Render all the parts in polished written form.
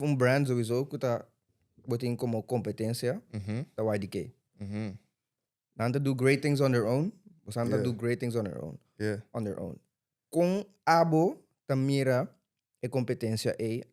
Um brand sowieso, que tá botando como competência, da YDK. Nanta do great things on their own, mas Nanta do great things on their own. Yeah. On their own. Com abo, ta mira, e competência e.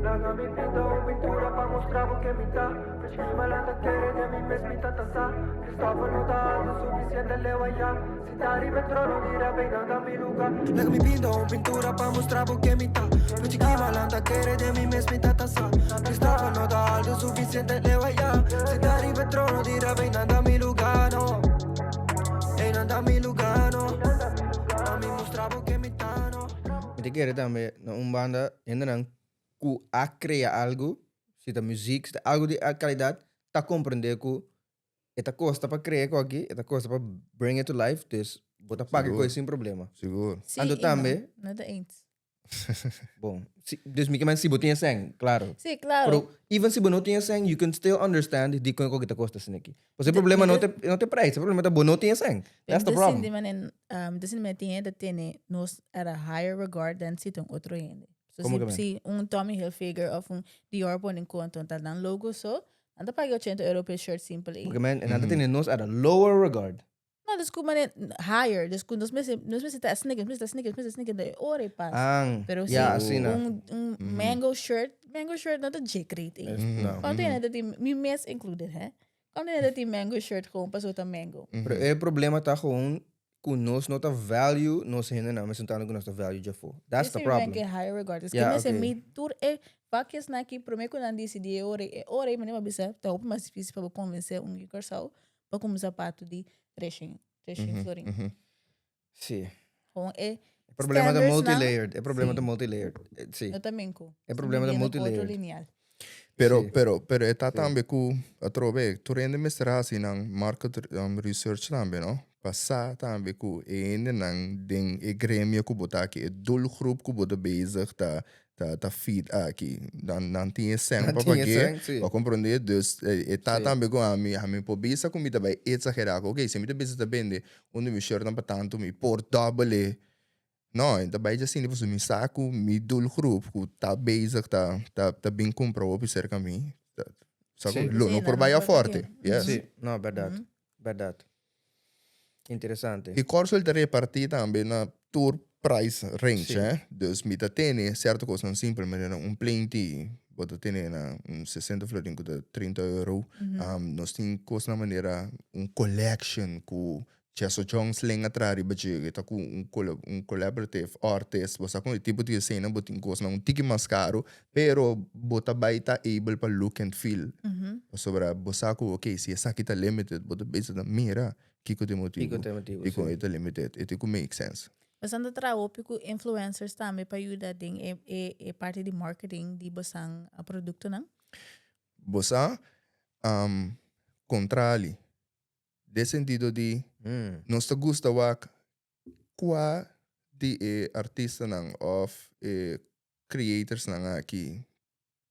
Laga mi pinta un pintura pa mostrar o que me dá. Esquema lá da querer de mim mesmo tá taça. Cristóvão não tá alto suficiente leva já. Se tá ali metrô dirá bem nada me lugar. Laga mi pinta un pintura pa mostrar o que me dá. Esquema lá da querer de mim mesmo tá taça. Cristóvão não tá alto suficiente leva já. Se tá ali metrô dirá bem nada me lugar no. Ei nada me lugar no. A mim mostrar o que me dá no. Me querer também, na banda, ainda não, que a criar algo, se da música, se algo de qualidade, tá compreender que esta costa para criar aqui, esta costa para bring it to life, dus bota pagar coisa sem problema. Seguro. Sim, Ando também. Nada antes. Bom, dus me que se botinha sem, claro. Sim, claro. Pero even se não tinha sem, you can still understand de como que custa assim aqui. Mas o problema não te preço, o problema é que não tinha sem. That's the problem. Desse metinha da tene nos at a higher regard than se tem outro ainda. So Como que se Tommy Hilfiger of Dior põe em conta tal dan logo so, anda paga 80 euro per shirt simple. Porque man, nada tem nos at a lower regard. Não, desculpa, higher. Desculpa, nos meses tá sneakers de ore pas. Pero se mango shirt não tá de great. Não. Quando tem nada de me mes included, hè? Quando tem nada de mango shirt gewoon passou tá mango. Pero o problema tá com nós não tá value, nós ainda não, mas não tá com nossa value já for. That's the problem. Esse higher regard. Es que Yeah, nesse okay. me tur vakies na aqui promete quando andi se de ore, mas nem bisa tá op mais difícil para convencer Kersau para como sapato de treshing florin. Sim. Gewoon O problema da standards multi-layered. É problema Sim. da multi-layered. Sim. eu também co. É problema da multi-layered. Lineal. Pero Sì. eta tambe ku atrobe tu rende mestra assim nang market research tambe no passa tambe ku ene nang ding e gremio ku bota aqui e doelgroep ku bota bezig ta feed aqui dan tinha sen Dan para tinha que sim. para compreender dus eta Sim. tambe ku a mi po bisa ku mi ta vai exagerar ok se mi ta bisa ta bende onde mi shirt pa tanto mi por double não, ainda bem já assim, você me saco, me doelgroep, que tá bezig, tá bem comprado para ser caminho. Saco, Sim. não por baia forte. Yes. Sim, não, verdade. Verdade. Interessante. E Korswill te repartir também na tour price range, Sim. Dus me tem certa coisa não simples, mas plenty, bota tem na 60 florin com 30 euro. Nós tem coisa na maneira collection com Cheso Jones lenga trari bache tá com collaborative artist, você com tipo de cena botin coisa um tiki mais caro, pero bota baita able para look and feel. Sobre você com ok, se essa aqui tá limited, bota base da mira, kiko de motivo. Kiko é limited, it could make sense. Mas anda trago pico influencers também para ajudar ding parte de marketing de basang a produto não? Você contrali. De sentido de nós te gusta wak qua de artista nang of creators nang aqui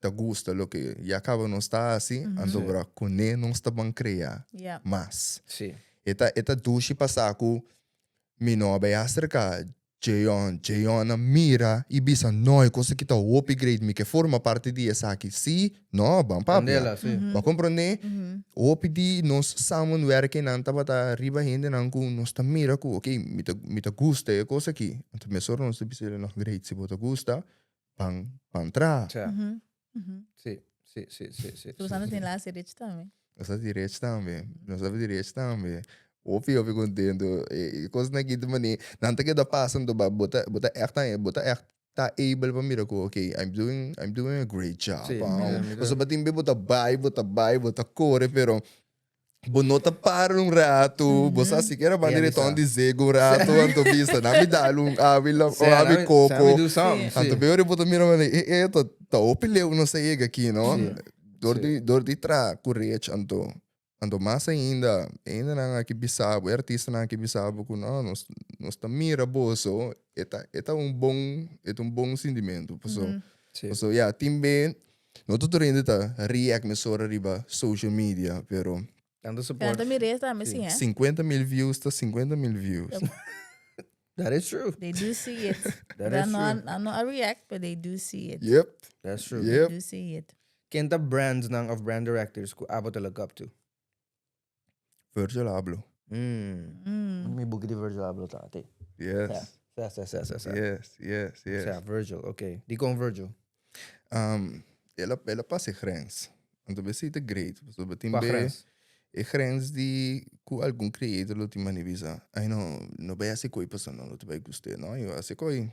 te gusta lo que ya acaba não está assim ando bra cone não está bem criar mas Sim. eta dushi pasaku mi no vai acercar Jeon na mira e bisa noi coisa que tá upgrade mi que forma parte de essa aqui sim no bom papo Andela, sim. ba compreender opidi nos samen werken aan tabata riba hindi nang kung nos ta mira ko okay mita gusta e cosa aqui então me soro nos bisele noch great se bota gusta pang tra Sim. Sim. Tu usando tem lá se rich também. essa direita também nós sabe direita também opi contento e coisa na guida mani nanta que da passando ba bota echt tá able para mira ko okay I'm doing a great job so batim be bota core pero bonota para um rato você se quer bandeira então dizer go rato anto vista na me dá abi coco anto be bota mira mani tá opileu não sei aqui não dor de tra correte Ando mais ainda não aqui bisabo, artista não aqui bisabo com nós tá mira boso, é um bom sentimento, pessoal. Pessoal, yeah, timbe, não tô ainda tá react me sora riba social media, pero Tanto support. Tanto mira também, sim, 50,000 views to 50,000 views. That is true. They do see it. That is true. I'm not a react, but they do see it. Yep. That's true. Yep. They do see it. Kenta brands nang of brand directors ku abo to look up to. Virgil Abloh. May book di Virgil Abloh tate. Yes. Yes. Ja, Virgil, okay. Die kon Virgil. Ela passa grens. Então você é great. Você tem Qual grens? é grens de com algum creator lo tem manivisa. Ai não vai assim coi pessoa não vai gostar, não. Eu assim coi.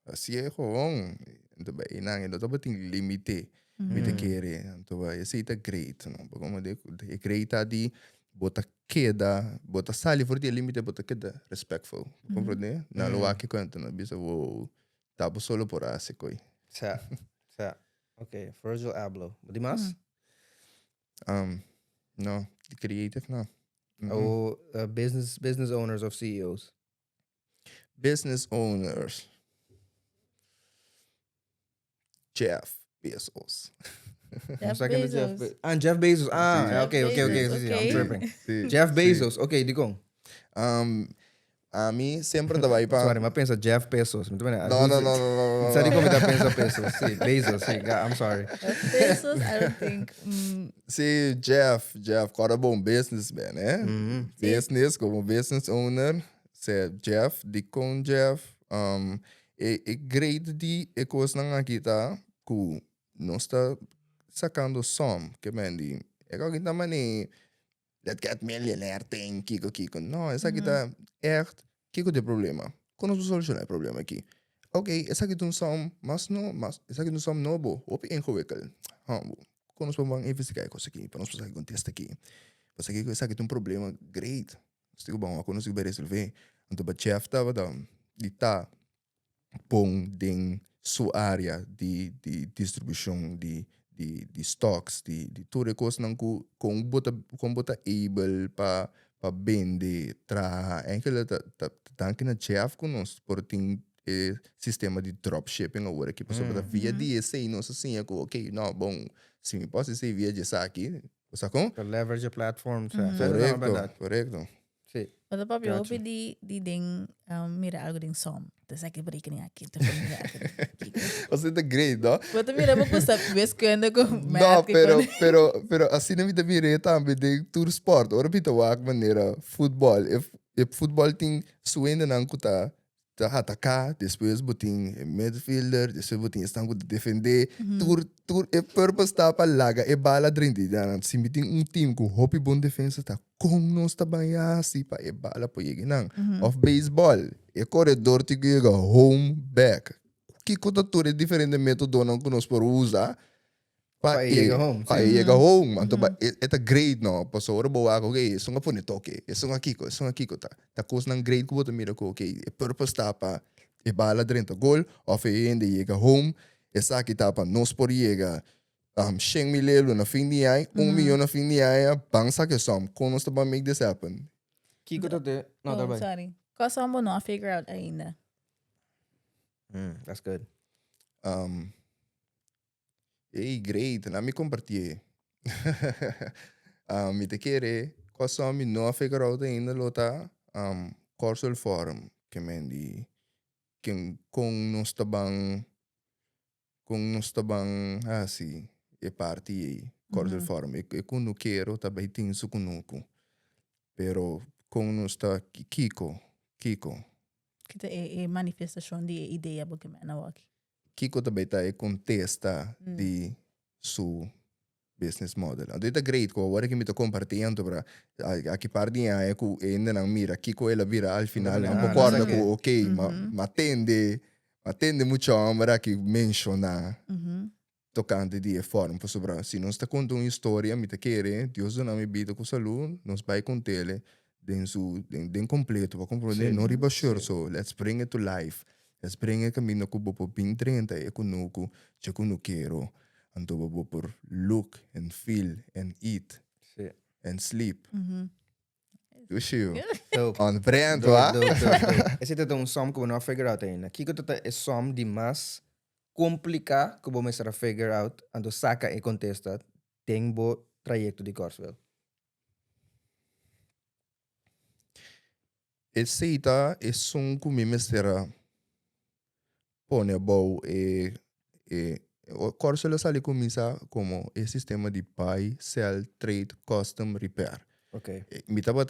Assim é gewoon. Então vai não, então tem limite. Me te querer. Então vai esse é great, não. Como de great ali bota queda, bota sali for dia limite, bota queda respectful. Compreende? Na loa que conta, na bisa vou tabo solo por assim coi. Ja. Okay, Virgil Abloh. Di mas? No, the creative no. Oh, business owners of CEOs. Business owners. Jeff Bezos. Jeff Bezos. Okay. I'm tripping. Jeff Bezos. Okay, di kong. A mim sempre dava para. Sorry, mas pensa Jeff Bezos. No. Sabe como tá pensa Bezos? Sim, Bezos. Sim, I'm sorry. Bezos, I don't think. See, Jeff, got a bom businessman, né? Business, como business owner. Se Jeff, di com Jeff. Grade di coisa não aqui tá, que não está sacando som, que mendi. Agora que também let's get millionaire thing, kiko. Não, essa aqui tá echt, kiko de problema. Como nós solucionar o problema aqui? Ok, essa aqui tem som, mas essa aqui tem som novo, op ingewikkeld. Como nós vamos investigar isso aqui, para nós fazer um teste aqui. Mas aqui, essa aqui tem problema, great. Stigo bom, quando nós vamos resolver. Então, o chef estava de bom dentro sua área de distribuição de stocks, de tudo coisa não com bota able para vender tra enkele danke na chef com nós por tem sistema de dropshipping agora que pessoa bota via DSA não assim é ok não bom se me posso ser via de aqui sacou Leverage a platform. Correcto. Sim. Mas o papi hopi di ding mira algo ding som. Terus aqui berekening aqui. Você tá great, não? Mas mira vou postar vez que anda com não, pero assim não me dá mira também de tour sport. Ora pita wak maneira futebol. E futebol tem suenda não kuta atacar, depois botin midfielder, depois botin estão com defender. Tour e purpose tá para larga e bala drindi. Se me tem time com hopi bom defesa tá como nós tá bem assim para e bala para ir não. Of baseball, e corredor te que home back. Que coisa tour é diferente método não que nós por usar. Para ir home. Para ir home. Então é great não. Passou hora boa ok. Isso não pode toque. Isso não aqui tá. Tá coisa não great que botar mira ok. E purpose tá para e bala dentro gol. Of e ainda ir home. Essa aqui tá para nós por ir 100 mil na fim de ano, 1 milhão na fim de ano, bangsa que som. Como nós tá para make this happen? Kiko tate. No, oh, sorry. Cosa mo não figure out ainda. That's good. Hey, great. Na me compartilhei. Me te querer. Cosa me não figure out ainda lota. Korswill forum que mendi. Que com nós tá assim. E parti Korswill forum. E quando quero também tem isso conosco. Pero com nós tá kiko. Kita é manifestação de ideia porque me na waki. Kiko também tá contesta de su business model. Então é great ko agora que me tô compartilhando para aqui parte é que ainda não mira Kiko ela vira al final não concorda com ok, mas atende muito amor que menciona tocante de forma para sobrar. Se nós está contando uma história, me tá querer, Deus não me bita com saúde, nós vai com ele den completo, para compreender não riba sure so let's bring it to life. Let's bring it caminho com o pin 30 e conosco, já que não quero. Então vou por look and feel and eat and sleep. Dushio. OnBrand, wa? Esse é um som que eu não figure out ainda. Kiko é som de mais complicar que eu vou começar a figure out. Então saca e contesta tem bo trajecto de Korswill. Seita é como mistera pone bom o Korswill sale começa como sistema de buy, sell, trade, custom, repair. Ok. Me tava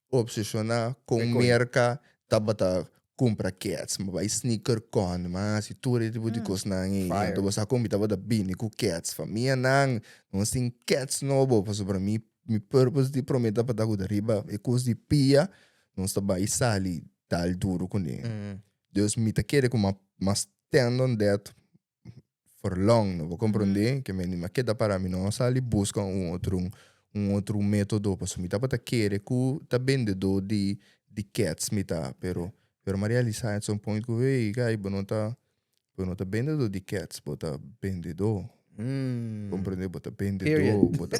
obsessionar com Marka, tava compra cats, mas vai sneaker con, mas se tu tipo de coisa não é, então você compra tava da bini com cats, família não tem cats novo, para mim, me purpose de prometer para dar riba, é coisa de pia, não está vai sali tal duro com ele. Deus me tá querendo como mas stand on that for long, não vou compreender que me queda para mim não sali busca outro método, para me tá para querer que tá vendedor de cats me tá, pero realizar at some point que ei, guy, não tá vendedor de cats, bota vendedor. Compreender, bota vendedor, bota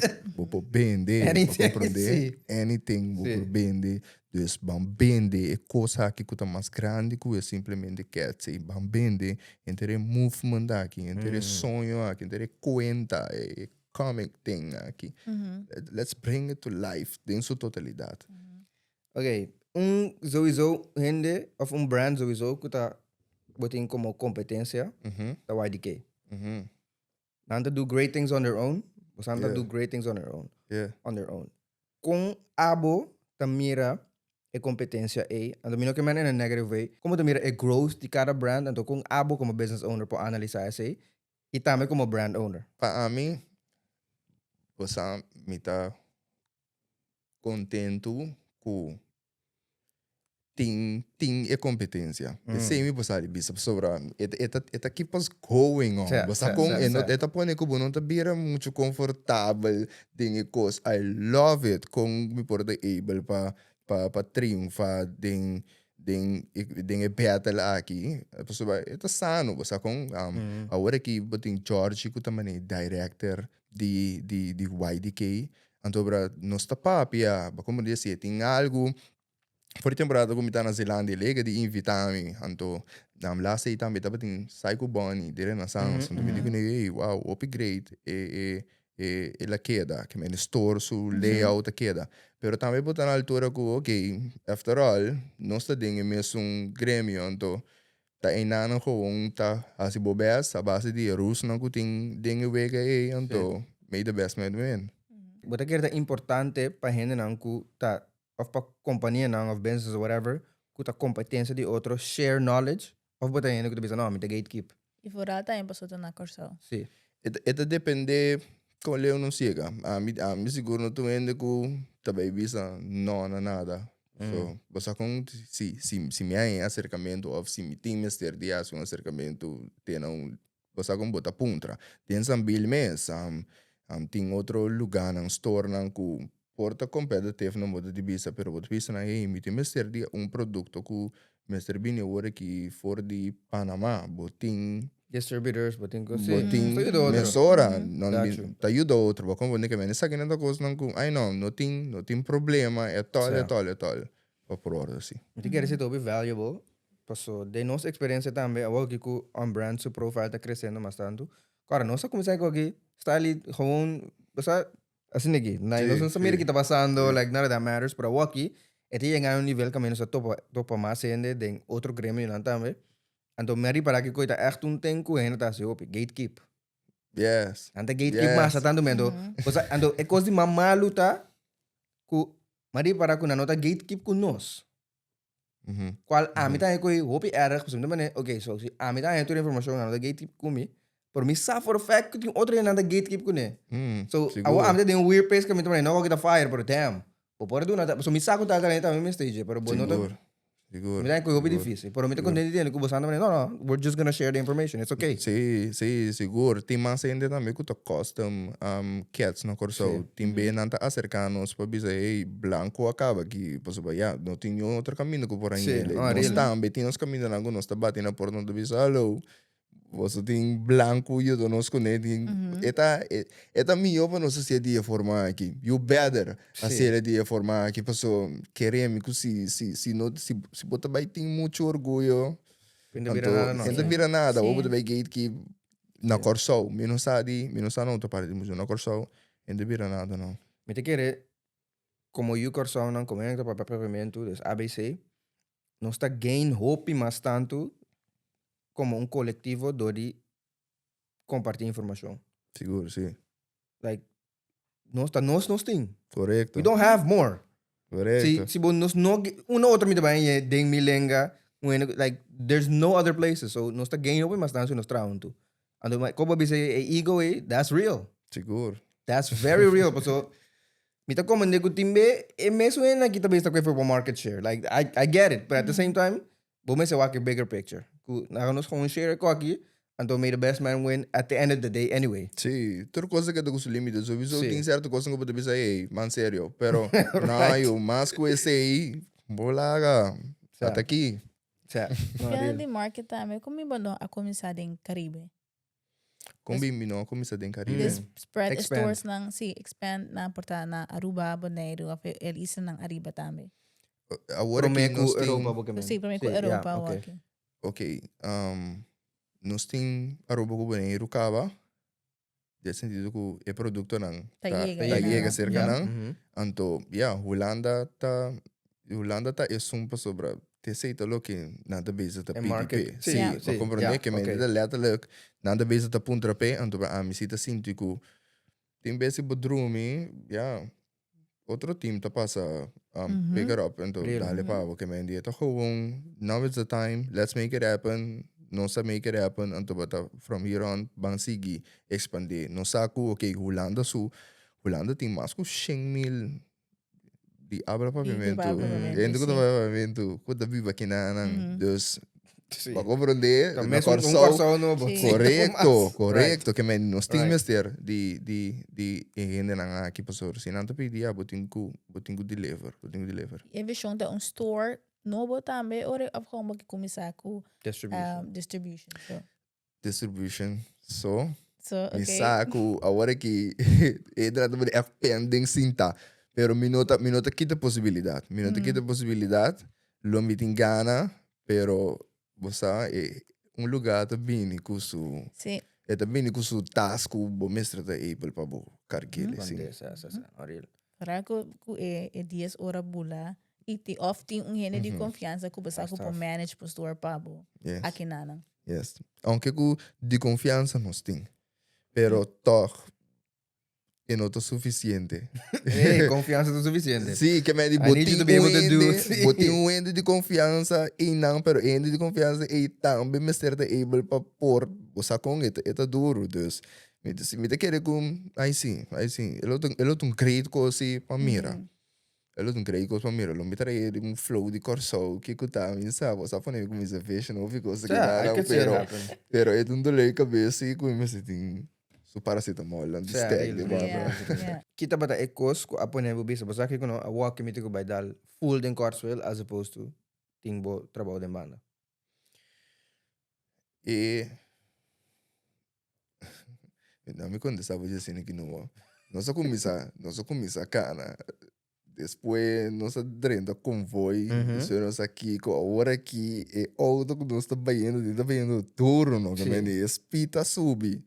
vender, compreender anything, bota vender. Dus van vender é coisa que custa mais grande que é simplesmente cats. E van vender, entre movement aqui, entre sonho aqui, entre conta, é comic thing aqui. Let's bring it to life, em sua totalidade. Ok. Sowieso, gente, of brand sowieso, que tá botando como competência, da YDK. Nanta do great things on their own, Santa do great things on their own. On their own. Com abo, ta mira e competência e, ando mino que man in a negative way, como ta mira e growth de cada brand, ando com abo como business owner po analisar esse, e também como brand owner. Para mim, você me tá contento com tem competência. Sei me passar de bisa sobre eta keep us going on. Você com eta põe que não tá bira muito confortável tem coisa. I love it com me por the able para triunfar den battle aqui. Pessoal, eta sano, você com agora que botin George que também é director de YDK. Então não está papia, como disse, tem algo. Por temporada como está na Zelândia, lega de invitar-me, então lá sei também estava tem Psycho Bunny, de Renaissance, então me digo nei, wow, upgrade e la queda, que me store su layout a queda. Pero também botar na altura que, ok, after all, nós está dentro mesmo grêmio, então tá em nada com tá assim bobes, a base de russo não que tem dentro wega e então made the best man win. Bota que é importante para gente não que tá of pa companhia não, of business or whatever, que a competência de outro share knowledge, of bota ainda que tu pensa, não, me te gatekeep. E fora tá em passou na corção. Sim. Eta depende como eu não chega. A mim seguro não tu ainda que também visa não nada. So, você com se me há acercamento ou se me tem mister de um acercamento, tem você com bota puntra. Tem sambil mês, tem outro lugar, store não que porta competitive não pode de visa, pero pode visa na me tem mister de produto que mister bine ora que for de Panamá, botin Distributors, botin ko botin mesora, não tá ajuda outro, ba como que me sabe nada coisa não que ai não tem problema, é tal. Para por assim. Me quer dizer que valuable, passou de nossa experiência também, a que o OnBrand seu profile está crescendo bastante. Cara, nós começamos aqui, está ali, gewoon, você assim aqui, não sabemos o que está passando, like nada that matters, pero aqui, chegar a nível que menos topa mais ainda de outro grêmio não também. Então, me para que coisa echt tempo ainda está assim, gatekeep. Yes. Ante gatekeep mais tanto mendo, então é coisa de mamalo tá, que mari para que não tá gatekeep com nós. Qual a mitad é que hopi erg, por exemplo, ok, so se a mitad é toda informação não tá gatekeep comigo. Por mim, só for fact que tem outro ainda da gatekeep com ele. So, a mitad tem weird pace que me também não vai fire, pero damn. Por duna, so me saco tá galera também me stage, pero bom não tá. Seguro. Me dá que é difícil. Por mim tá contente dele que você anda não, we're just gonna share the information. It's okay. Sim, seguro. Tem mais ainda também que tá custom cats na corso. Tem bem não tá acercando-nos para dizer, ei, blanco acaba aqui, posso vai, não tem outro caminho que por aí. Nós também tem uns caminhos na nós tá batendo na porta do bicho, hello. Você tem branco e eu não conheço. Eta melhor para nós ser de formar aqui. You better a ser de formar aqui. Pessoal, queremos que se botar bem tem muito orgulho. Não vira nada. Ou botar bem que na corso. Menos não tô para de música na corso. Não vira nada não. Me te quer como you corso não comenta para pagamento des ABC. não está gain hope mais tanto como coletivo de compartilhar informação. Seguro, sim. Like, nós tem. Correto. We don't have more. Correto. Se nós não... Uma outra me também é deng milenga. Like, there's no other places. So, nós está gain hope mais tanto nós traunto. Ando, como você ego that's real. Seguro. That's very real. So, mita como nego timbe, mesmo na kita basta ko for market share. Like, I get it. But at the same time, bome se wake bigger picture. Nakanos kung share ko aqui, anto may the best man win at the end of the day anyway. Sim, tudo coisa que eu gosto limite. So, tem certo coisa que eu posso dizer, hey, man, sério. Pero, não, eu mais com esse aí, vou lá, até aqui. Kaya di market time, kung ba no, ako minsan din Caribe. Combino, começa a Caribe. Spread stores ng expand na porta na Aruba, Bonaire, el isa ng Arriba também. Agora que nós Europa, sim, para mim Europa, ok. Nós tem Aruba com Bonaire, Cava. De sentido que é produto ng tagega cerca ng. Anto, Holanda tá é sumpa sobre te aceita loke nada beza ta PDP. Sim, para compreender que medida letterlijk nada beza ta puntra pe anto para misita sintiku. Tem besi bodrumi, outro time ta passa pick it up anto dale pa que medida ta gewoon now is the time, let's make it happen. Nossa make it happen anto bata from here on bang sigui expande. Nossa ku okay Holanda tem mais com 100,000 di abra pavimento. Ainda que pavimento, quando vive aqui na dus para compreender, na Korswill no correto, que men nós temos ter de ainda na aqui pastor, se não te pedir, botinho deliver. E visão da store novo também, ora afgão que começar com distribution. So okay. Saco agora que entra também é pending cinta. Pero minuta kita possibilidade. Kita possibilidade. Lo me engana, pero você é lugar tá bem custo. Sim. É também custo task o mestre da able para bo carquele sim. Para que 10 horas bula e te often hene de confiança que você com manage para store pabo. Aqui nana. Yes. Aunque ku de confiança nós tem. Pero toch e não é suficiente. Confiança é suficiente. Sim, que me botinho ende de confiança e não, pero ende de confiança e também me ser able para pôr você com é duro, dus me te querer com aí sim, ele tem crédito coisa para mira. Ele tem crédito coisa para mira, lo me trai flow de Korswill que cuta, me sabe, você faz como isso fashion ou coisa que nada, pero é um dolor cabeça e como se tem so paracetamol and stag di ba? Kita bata ekos ko apo na bisa basta ko no walk kami ko by dal full din Korswill as opposed to tingbo trabaho de banda. E não me conta sabe disso que não. Nós começa cana. Depois nós drenda convoy, nós aqui com a hora aqui e outro que nós tá baiando turno, que me espita subi.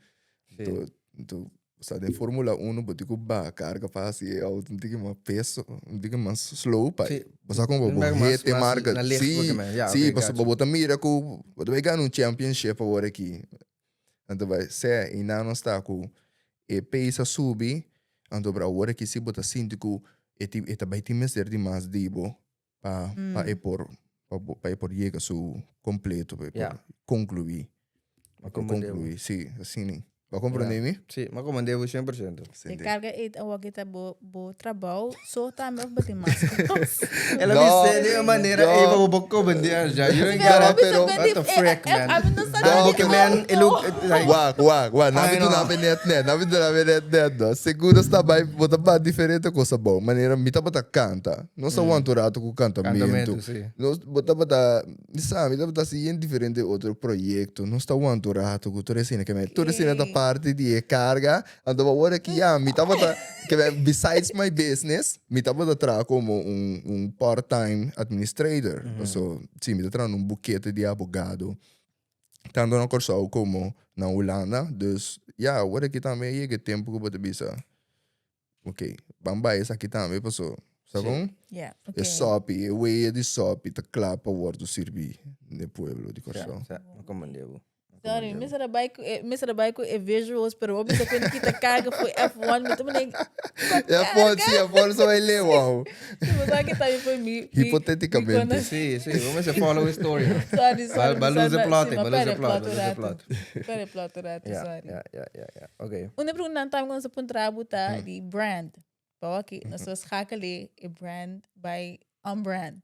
Então, você tem Fórmula 1, você tem que carga fácil, não tem que mais peso, não tem que mais slow, pai. Você como rete Marka, sim, você bota mira com, você vai ganhar championship agora aqui. Então vai ser, e não está com, e peça subir, então para agora aqui se bota síndico, e também tem mais de mais dibo, para ir por chegar su completo, para concluir. Concluir, sim, assim. Vai compreender-me? Sim, mas compreender 100%. Se carga a wakita bo trabalho, só também bater mais. Ela me sente de uma maneira e vou compreender já. Eu engano, pero what the frick, man? Porque man, ele na seguro está bem, bota ba diferente coisa boa. Maneira me tá canta. Não só o anturato com cantamento. Nós bota sabe, bota assim diferente outro projeto. Não está o anturato com toda cena que me toda cena da parte de carga, então agora que me tava que besides my business, me tava tra como part-time administrator, so sim, me tra buquete de advogado, tanto na Korswill como na Holanda, dus agora que também chega tempo que pode bisa, ok, bamba essa aqui também passou, Sabon? Yeah, É okay. sopi, é way de sopi, tá claro para o do servir no pueblo de Korswill. Não comandei. Sorry, Mr. Baiko é visuals, pero o bisa quando kita carga foi F1, mas também F1 só ele, uau. mas aqui também foi me Hipoteticamente. Sim, vamos a follow a story. Sorry. Baluz é plot, Pera plot, sorry. Yeah. Okay. Una pergunta também quando se pontrabo tá de brand. Para aqui, nós schakelen e brand by OnBrand.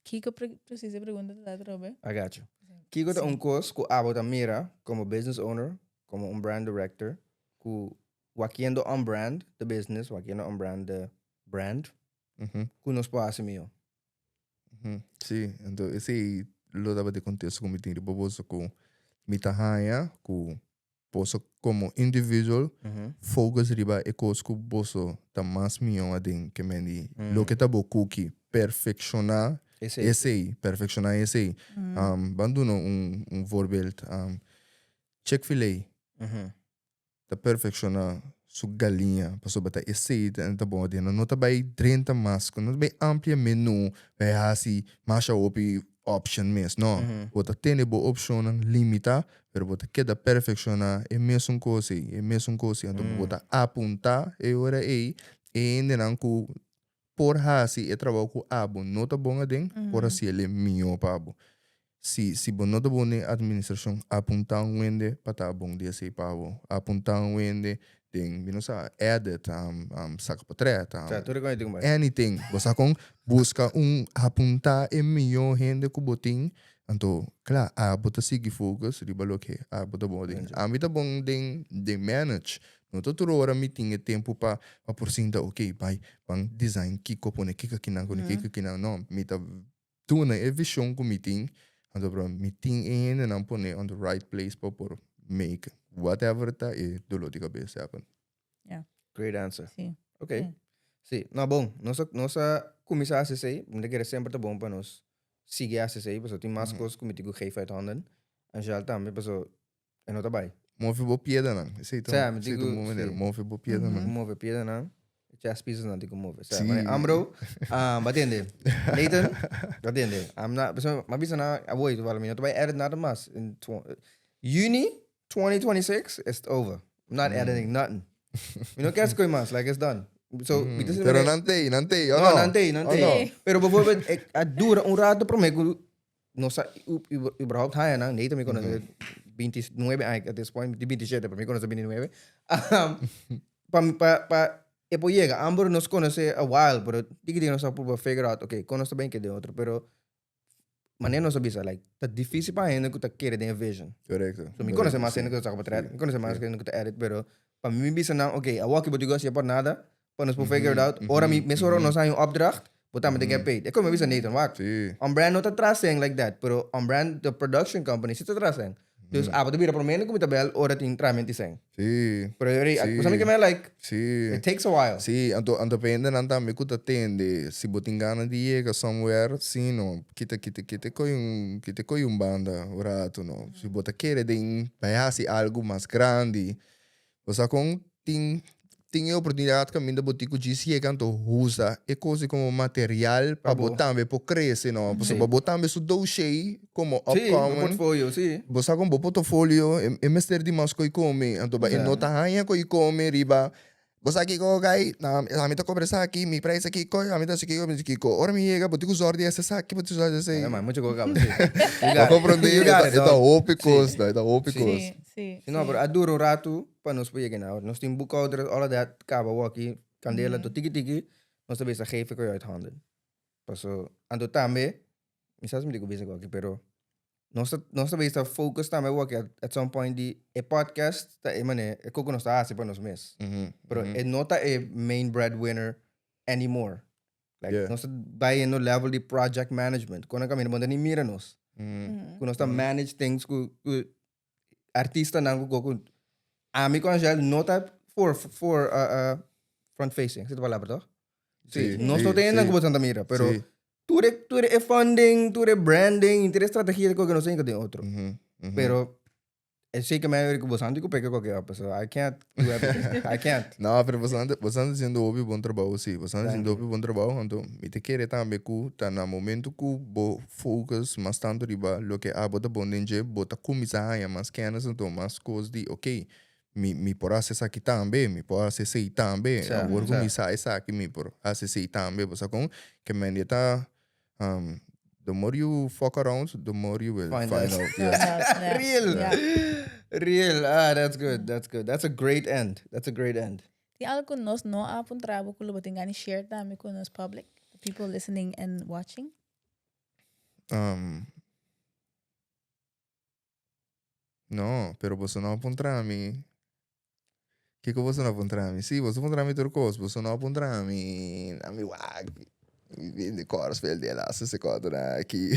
Kiko precisa pergunta da Robe? I got you. Kiko tá course com a mira como business owner, como brand director, com wakiendo OnBrand the business, wakiendo OnBrand the brand, com nos passa mio. Sim, então esse lo dava de contexto como tem de boboso com mitahaya com posso como individual focus riba e coisa que posso tá mais mio adem que mendi lo que tá bo cookie perfeccionar esse perfeccionar esse banduno voorbeeld Chick-fil-A tá perfeccionar su galinha passou bata esse tá bom de não tá bem 30 mais não tá bem amplia menu vai assim marcha opi option mes não bota tem boa opção limita pero bota queda perfeccionar é mesmo coisa então bota apuntar e ora e ainda não com por assim é trabalho com abo não tá bom adem por assim ele minho pabo se bom não tá bom na administração apuntar wende para tá bom dia sei pabo apuntar wende tem não sabe edit saca portrait anything você com busca apuntar e minho gente com botin então claro bota seguir focus riba loke bota bom den tá bom den manage não tô toda hora meeting tempo para por cima ok pai bang design kiko pone kiko kinang não mita duna é visão com meeting então para meeting ainda não pone on the right place para por make whatever tá e dolo de cabeça happen. Yeah. Great answer. Sim. Okay. Sim. Não bom, nossa começar a ser, não quer sempre tá bom para nós seguir a ser, porque tem mais coisas que me digo geef uit handen. En já também, porque é não tá bem. Move bo pieda não. Sei então. Sei tu move bo pieda não. Move pieda não. Just pieces não digo move. Sei, mas Amro, batende. Nathan, batende. I'm not, mas bisa na avoid tu falar, não tá bem edit nada mais. In Juni 2026 it's over. I'm not editing nothing. You não quer escolher mais, like it's done. So, pero nante. No, nante. Pero bijvoorbeeld, dura rato para mim, não sei, überhaupt haya na, Nathan me conoce 29 at this point, 27, para mí conoce 29. Pa epo llega, ambos nos conoce a while, pero tiki nos puede figure out, okay, conoce bem que de outro, pero maneira não sabia, like, tá difícil para ainda que tá querer ter vision. Correcto. So, me conoce mais ainda que eu saco para trás, me conoce mais ainda que tá edit, pero para mim bisa não, okay, a walkie botigo se por nada, para nos figure out, ora me soro nos hay opdracht, botamos de get paid. É como me bisa Nathan, wak. OnBrand não tá trazendo like that, pero OnBrand, the production company, se tá trazendo. Dus apa tu bira por menos como tabel ora tin tramenti seng. Sí. Pero eu sabe que me like. Sí. It takes a while. Sí, anto pende nanta me kuta tende si botingana diega somewhere, sim no, kita coi banda orato no. Si bota querer de pedaço algo mais grande. Você com tem a oportunidade que ainda botico disse que canto usa é coisa como material para botar para crescer não você botar mesmo do cheio como upcoming portfólio sim você com portfólio é mestre de mais coi come então vai nota rainha coi come riba você aqui com gai na a mim tá conversar aqui me preço aqui coi a mim tá aqui com ora me chega botico zordi essa saque botico zordi essa mas muito goga você eu compreender tá ópicos tá ópicos sim não pero aduro rato para nos poder ganhar nós temos bookhouders all of that cabo aqui candela to tiki nós sabemos a geven com uit handen passo ando também me sabe me digo bem aqui pero nós sabemos a focus também aqui at some point de podcast tá emane é como nós tá assim para nós mês pero é nota é main breadwinner anymore like nós vai no level de project management quando caminho manda nem mira nós quando nós tá manage things com artista não com a mim com Angel nota for front facing se tu palavra toch sim nós não tem nada com Santa Mira pero tudo é funding tudo é branding tudo é estratégia que nós tem que tem outro pero Zeker mij ik was aan die kopje ook ja, so I can't do everything. I can't. Não, pero você anda sendo óbvio bom trabalho, sim. Você anda sendo óbvio bom trabalho, então me te querer também que tá no momento que bo focus mas tanto riba, lo que a bota bom dentro, bota começar a mais canas então mais coisas de ok, me por acessar aqui também, me por acessar também, agora que me sai essa aqui me por acessar também, você com que me tá the more you fuck around, the more you will find out. Yeah. Real. Yeah. Real. That's good. That's a great end. Die algo con nos no apun trabo kulo batingani share tami con nos public, people listening and watching. No, pero você não apontar mim. Que você não apontar mim? Sim, você apontar mim turcos, você não apontar mim. A mim wag. De Korswill dela, se conta aqui.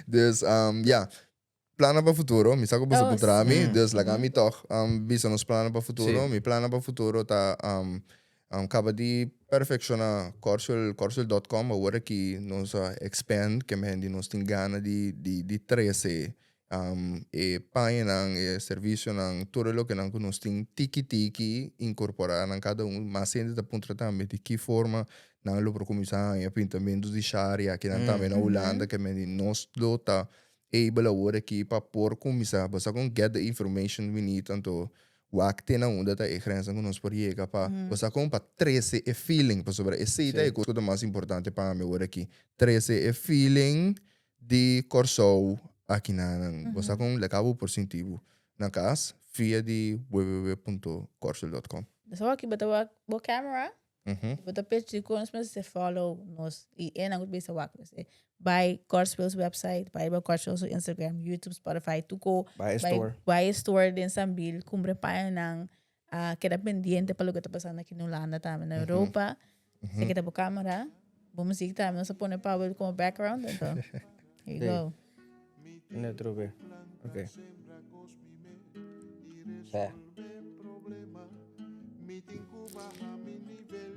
Dus ja, plannen para futuro. Me saco você apontar mim, dus lá me toch. Bisa nos plannen para futuro. Me plannen para futuro tá acaba de perfeccionar Korswill.com, agora que nós expand, que me nós tem gana de 13 e página e serviço nang tudo lo que nang nós tem tiki incorporar nang cada mas ainda da ponta também de que forma nang lo para começar e pintamentos de sharia que nang também na Holanda que me nós lo tá able agora aqui para por começar basta com get the information we need tanto wakte na onda tá grenzen com nós por chegar para basta com para 13 e feeling para sobre esse é a coisa mais importante para mim agora aqui 13 e feeling de corso aqui na você com lecabo por sentido na casa via de www.korswill.com. So aqui bota o camera, bota page com nós mas follow nós e é na good base wak você by Korswill's website, by Korswill's Instagram, YouTube, Spotify, tuko by store din sambil kumbre pa ng queda pendiente para lo que está pasando aqui no Holanda também na Europa. Se queda por camera, boa música também nós põe Pablo como background então. Here you go. Não trobe. Okay.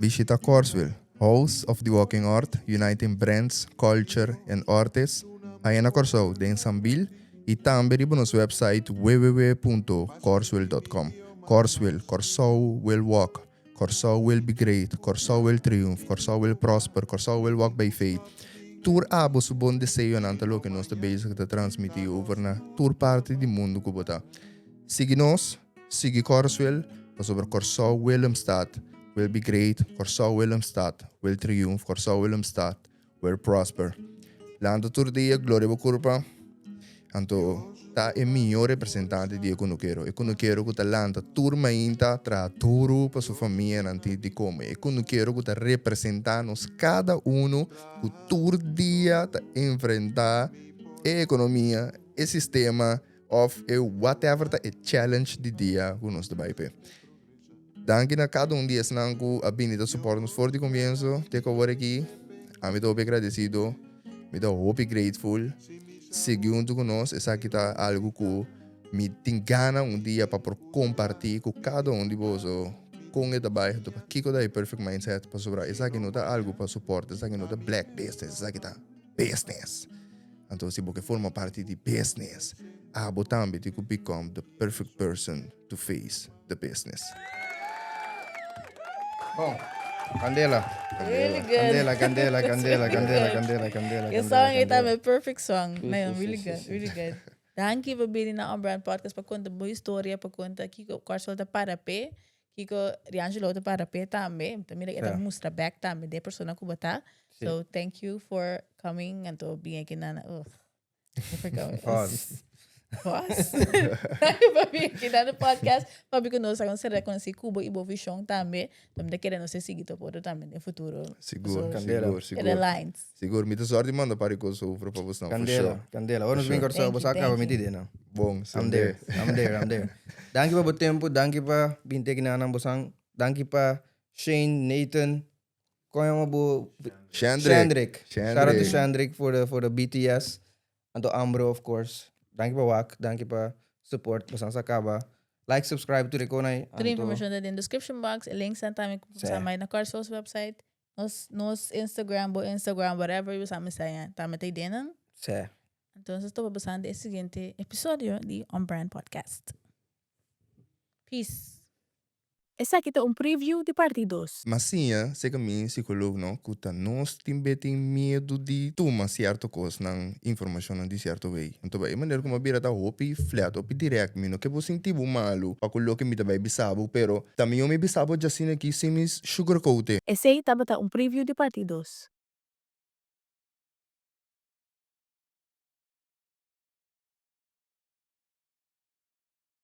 Visita Korswill, House of the Walking Art, uniting brands, culture and artists. Aí na Corso, de Sambil, e também no nosso website www.korswill.com. Korswill, Corso will walk, Corso will be great, Corso will triumph, Corso will prosper, Corso will walk by faith. Tour abo su bom desejo nantalo que nós bezig te transmitir over na tour parte di mundo que bota. Sigui nos, sigui Korswill, sobre Corso Willemstad, will be great, Corso Willemstad, will triumph, Corso Willemstad, will prosper. Lando tour dia gloria bo curpa. Anto ta è mio representante di economico. Economico che lanta turma inta tra turu per sua famiglia nanti di come. Economico che rappresenta nos cada uno o tur dia ta enfrentar e economia e sistema of e whatever ta e challenge di dia con nos dabai pe. Danke na cada dia snangu abinida support nos for di comienzo. Te ko aqui. Ami to agradecido. Me da hope grateful. Segundo conosco, essa aqui tá algo que me tem gana dia para compartilhar com cada de vocês com o trabalho do Kiko da Perfect Mindset para sobrar. Essa aqui não tá algo para suporte, essa aqui não tá black business, essa aqui tá business. Então, se você forma parte de business, também tem que become the perfect person to face the business. Bom. Candela. Really good. Candela. Your song is a perfect song. Really good. Thank you for being na OnBrand podcast para contar boa história, para contar Kiko Korswill ta para pé, Kiko Riangelo ta para pé também. Também ita mostra back também de persona ko bata. So thank you for coming and to being aqui na Pause. Para vir aqui no podcast, para que nós vamos reconhecer Cuba e boa visão também. Também querendo ser seguido por também no futuro. Seguro. Seguro. Me sorte manda para que eu sofra para você não. Candela. Ora nos vem cortar você acaba metida não. Bom, I'm there. Dankie para o tempo, dankie para binte aqui na bosang, dankie para Shane, Nathan, Shandrick. Shout out to Shandrick for the BTS and to Ambro of course. Danke pa Wak, danke pa support pasang sa kaba. Like, subscribe to Riconay. Toda information in the description box, links and time sa may na Korswill's website, nos Instagram, whatever you sa saya, tama tayo din. Entonces, ito babasahan de siguiente episodio de OnBrand Podcast. Peace. Essa aqui tá preview de parte 2. Mas sim, sei que mim, psicólogo, não, que nós tem medo de tomar certa coisa, não, informação de certo way. Então, a maneira como a bira tá hopi flat, hopi direct, não que você sentir malo, para que me também bisabo, pero também eu me bisabo já assim aqui sem me sugarcoat. Essa aí tá preview de parte 2.